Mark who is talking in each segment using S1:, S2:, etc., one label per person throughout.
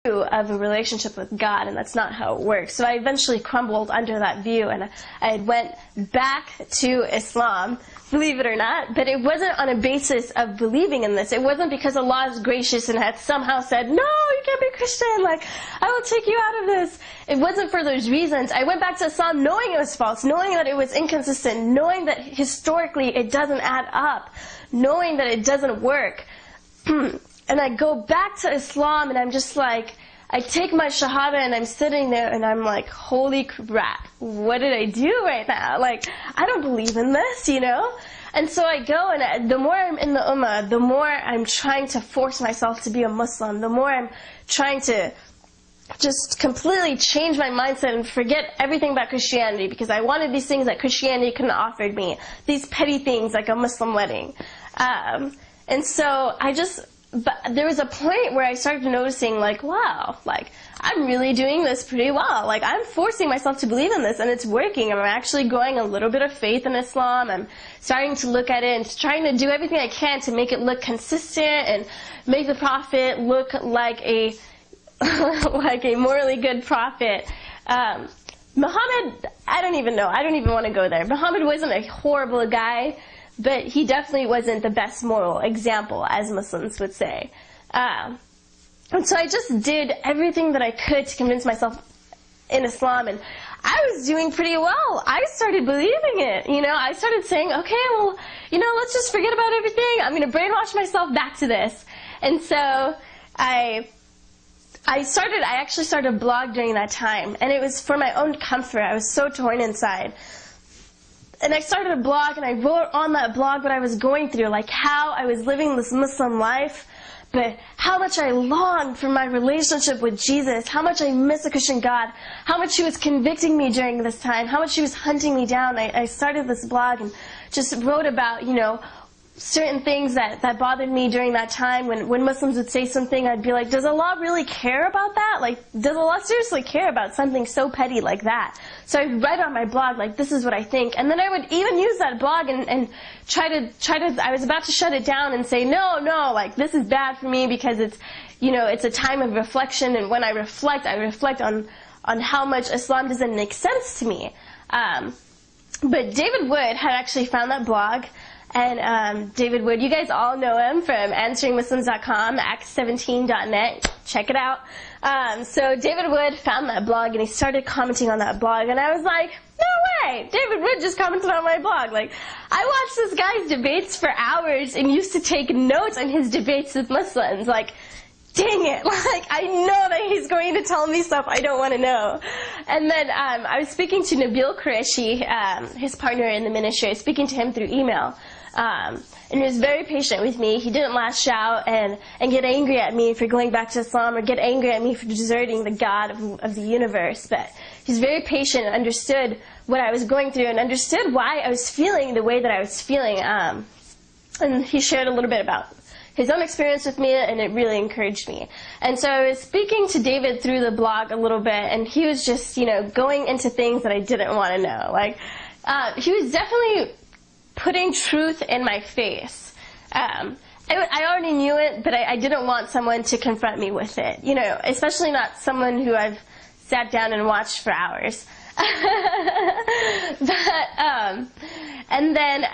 S1: of a relationship with God, and that's not how it works. So I eventually crumbled under that view, and I went back to Islam, believe it or not, but it wasn't on a basis of believing in this. It wasn't because Allah is gracious and had somehow said, no, you can't be Christian, like, I will take you out of this. It wasn't for those reasons. I went back to Islam knowing it was false, knowing that it was inconsistent, knowing that historically it doesn't add up, knowing that it doesn't work. And I go back to Islam, and I'm just like, I take my Shahada, and I'm sitting there, and I'm like, holy crap, what did I do right now? Like, I don't believe in this, you know? And so I go, and the more I'm in the Ummah, the more I'm trying to force myself to be a Muslim, the more I'm trying to just completely change my mindset and forget everything about Christianity, because I wanted these things that Christianity couldn't offer me, these petty things like a Muslim wedding. And so but there was a point where I started noticing, like, wow, like, I'm really doing this pretty well. Like, I'm forcing myself to believe in this, and it's working. I'm actually growing a little bit of faith in Islam. I'm starting to look at it and trying to do everything I can to make it look consistent and make the Prophet look like a like a morally good prophet. Muhammad, I don't even know. I don't even want to go there. Muhammad wasn't a horrible guy, but he definitely wasn't the best moral example, as Muslims would say. And so I just did everything that I could to convince myself in Islam, and I was doing pretty well. I started believing it, you know. I started saying, okay, well, you know, let's just forget about everything. I'm going to brainwash myself back to this. And so I actually started a blog during that time, and it was for my own comfort. I was so torn inside. And I started a blog, and I wrote on that blog what I was going through, like how I was living this Muslim life, but how much I longed for my relationship with Jesus, how much I miss a Christian God, how much He was convicting me during this time, how much He was hunting me down. I started this blog and just wrote about, you know, certain things that bothered me during that time. When Muslims would say something, I'd be like, does Allah really care about that? Like, does Allah seriously care about something so petty like that? So I'd write on my blog, like, this is what I think. And then I would even use that blog and try to, I was about to shut it down and say, no, like, this is bad for me because it's, you know, it's a time of reflection, and when I reflect on how much Islam doesn't make sense to me. But David Wood had actually found that blog. And David Wood, you guys all know him from AnsweringMuslims.com, Acts17.net. Check it out. So David Wood found that blog, and he started commenting on that blog. And I was like, no way! David Wood just commented on my blog. Like, I watched this guy's debates for hours and used to take notes on his debates with Muslims. Like, dang it, like, I know that he's going to tell me stuff I don't want to know. And then I was speaking to Nabil Qureshi, his partner in the ministry. I was speaking to him through email. And he was very patient with me. He didn't lash out and get angry at me for going back to Islam, or get angry at me for deserting the God of the universe. But he's very patient and understood what I was going through and understood why I was feeling the way that I was feeling. And he shared a little bit about his own experience with me, and it really encouraged me. And so I was speaking to David through the blog a little bit, and he was just, you know, going into things that I didn't want to know. Like, he was definitely putting truth in my face. I already knew it, but I didn't want someone to confront me with it. You know, especially not someone who I've sat down and watched for hours. And then,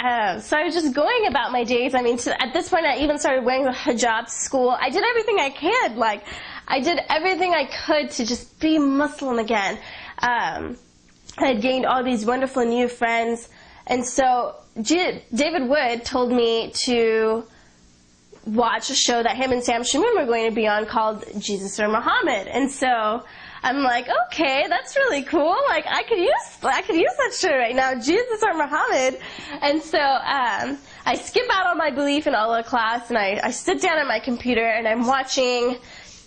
S1: so I was just going about my days. I mean, at this point, I even started wearing the hijab to school. I did everything I could. Like, I did everything I could to just be Muslim again. I had gained all these wonderful new friends. And so David Wood told me to watch a show that him and Sam Shamoon were going to be on called Jesus or Muhammad. And so I'm like, okay, that's really cool. Like, I could use that show right now, Jesus or Muhammad. And so I skip out on my belief in Allah class, and I sit down at my computer, and I'm watching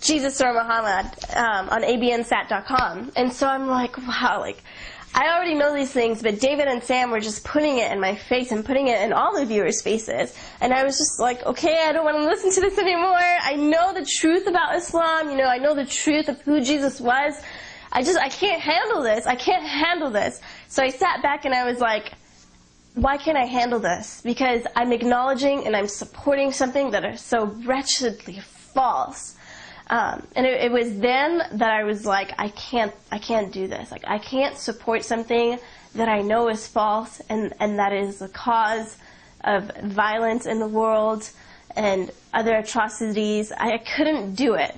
S1: Jesus or Muhammad on abnsat.com. And so I'm like, wow, like, I already know these things, but David and Sam were just putting it in my face and putting it in all the viewers' faces. And I was just like, okay, I don't want to listen to this anymore. I know the truth about Islam. You know, I know the truth of who Jesus was. I can't handle this. I can't handle this. So I sat back and I was like, why can't I handle this? Because I'm acknowledging and I'm supporting something that is so wretchedly false. And it was then that I was like, I can't do this. Like, I can't support something that I know is false and that is the cause of violence in the world and other atrocities. I couldn't do it.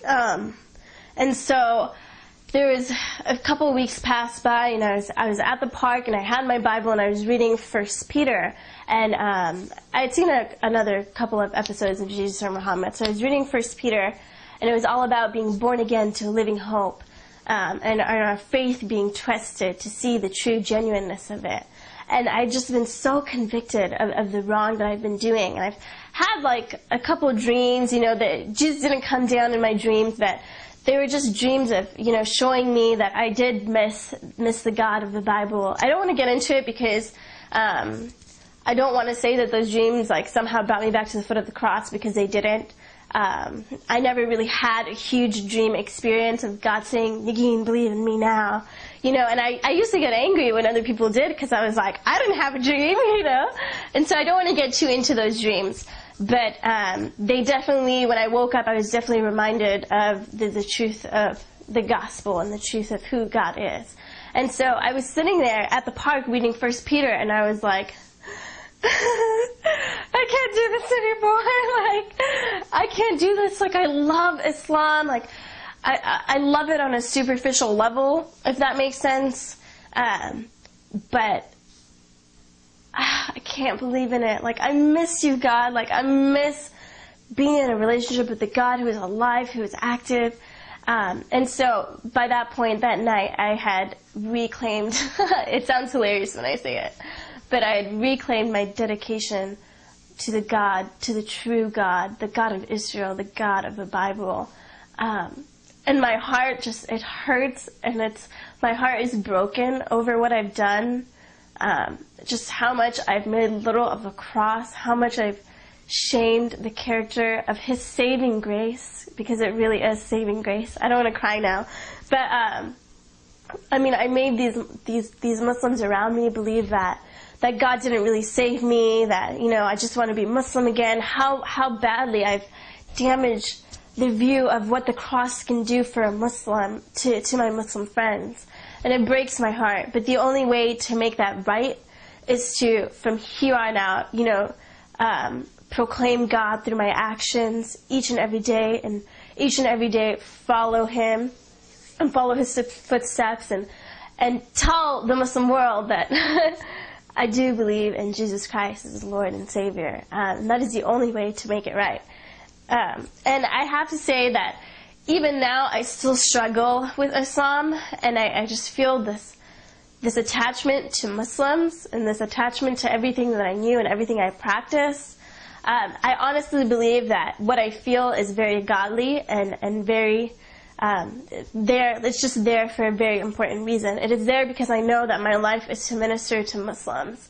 S1: And so there was a couple of weeks passed by, and I was at the park, and I had my Bible, and I was reading 1 Peter. And I had seen another couple of episodes of Jesus or Muhammad. So I was reading 1 Peter, and it was all about being born again to a living hope, and our faith being tested to see the true genuineness of it. And I'd just been so convicted of the wrong that I've been doing. And I've had like a couple of dreams, that Jesus didn't come down in my dreams, but they were just dreams of, showing me that I did miss the God of the Bible. I don't want to get into it because I don't want to say that those dreams like somehow brought me back to the foot of the cross, because they didn't. I never really had a huge dream experience of God saying, Nagin, believe in me now. And I used to get angry when other people did, because I was like, I didn't have a dream, And so I don't want to get too into those dreams. But they definitely, when I woke up, I was definitely reminded of the truth of the gospel and the truth of who God is. And so I was sitting there at the park reading 1 Peter, and I was like, I can't do this anymore. Like, I can't do this. Like, I love Islam. Like, I love it on a superficial level, if that makes sense. But I can't believe in it. Like, I miss you, God. Like, I miss being in a relationship with the God who is alive, who is active. And so by that point, that night, I had reclaimed, it sounds hilarious when I say it, but I had reclaimed my dedication to the God, to the true God, the God of Israel, the God of the Bible. And my heart just, it hurts, and my heart is broken over what I've done. Just how much I've made little of the cross, how much I've shamed the character of His saving grace, because it really is saving grace. I don't want to cry now, but I made these Muslims around me believe that God didn't really save me, that I just want to be Muslim again. How badly I've damaged the view of what the cross can do for a Muslim to my Muslim friends. And it breaks my heart. But the only way to make that right is to, from here on out, proclaim God through my actions each and every day, and each and every day follow Him and follow His footsteps, and tell the Muslim world that I do believe in Jesus Christ as Lord and Savior. And that is the only way to make it right. And I have to say that even now I still struggle with Islam, and I just feel this attachment to Muslims, and this attachment to everything that I knew and everything I practiced. I honestly believe that what I feel is very godly and very there. It's just there for a very important reason. It is there because I know that my life is to minister to Muslims.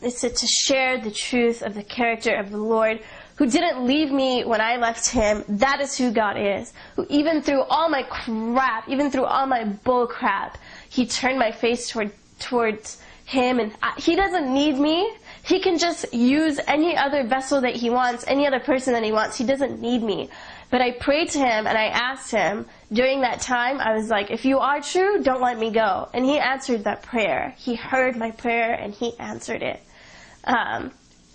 S1: It's to share the truth of the character of the Lord, who didn't leave me when I left Him. That is who God is. Who even through all my crap, even through all my bull crap, He turned my face towards Him, and He doesn't need me. He can just use any other vessel that He wants, any other person that He wants. He doesn't need me. But I prayed to Him, and I asked Him during that time, I was like, if you are true, don't let me go. And He answered that prayer. He heard my prayer, and He answered it. And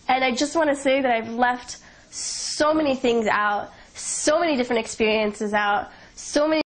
S1: I just want to say that I've left so many things out, so many different experiences out, so many